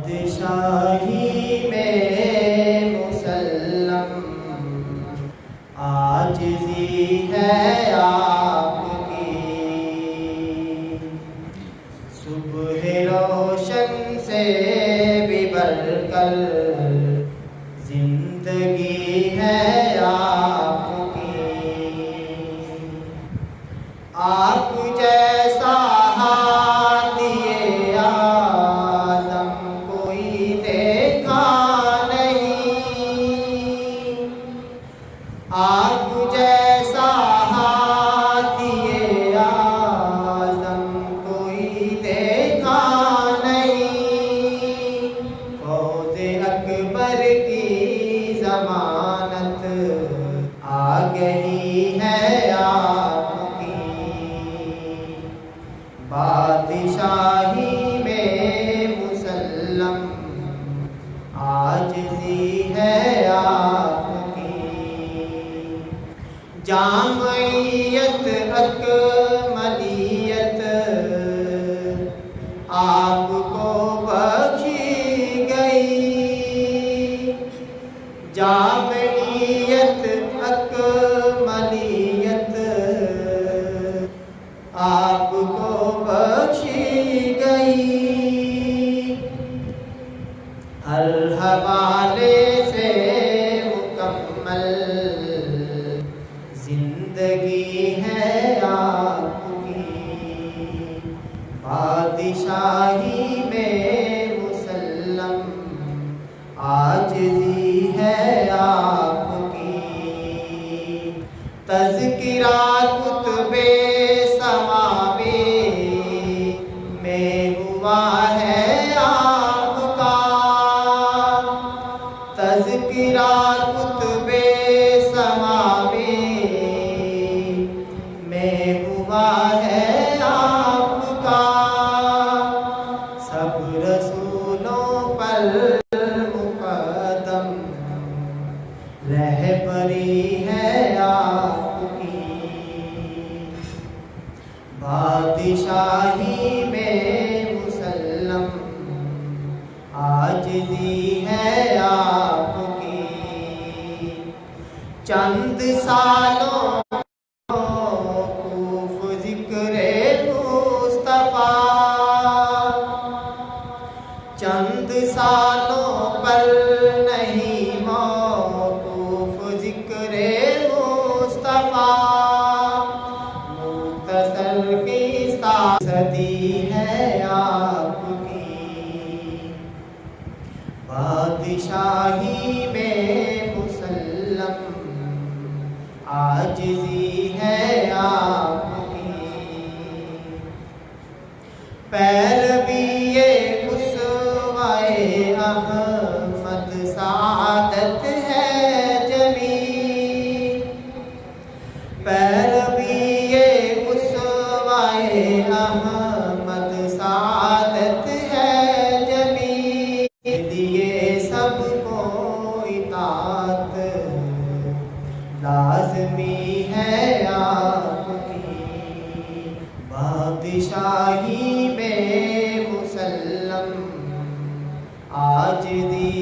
بادشاہی میں مسلم عاجزی ہے آپ کی، صبح روشن سے بھی بڑھ کر زندگی ہے آپ کی، آپ جیسا آپ جیسا ہادی اعظم کوئی دیکھا نہیں، فوز اکبر کی ضمانت آ گئی ہے آپ کی، بادشاہی میں مسلم عاجزی ہے آپ کی، جامعیت اکملیت آپ کو بخشی گئی، جامعیت اکملیت آپ کو بخشی گئی، ہر حوالے سے مکمل زندگی ہے آپ کی، بادشاہی میں مسلم عاجزی ہے آپ کی، تذکرہ کتب سماوی میں ہوا ہے آپ کا، تذکرہ کتب سماوی میں ہوا ہے آپ کا، سب رسولوں پر مقدم رہبری ہے آپ کی، بادشاہی میں مسلم عاجزی ہے آپ کی، چند سالوں چند سالوں پر نہیں موقوف ذکر مصطفیٰ، مختصر کی صدی ہے آپ کی، بادشاہی میں مسلم عاجزی ہے آپ کی، پیروی احمد سعادت ہے جمی، پیروی اسوائے احمد سعادت ہے جمی، دیے سب کو اطاعت لازمی ہے آپ کی، بادشاہی میں مسلم عاجزی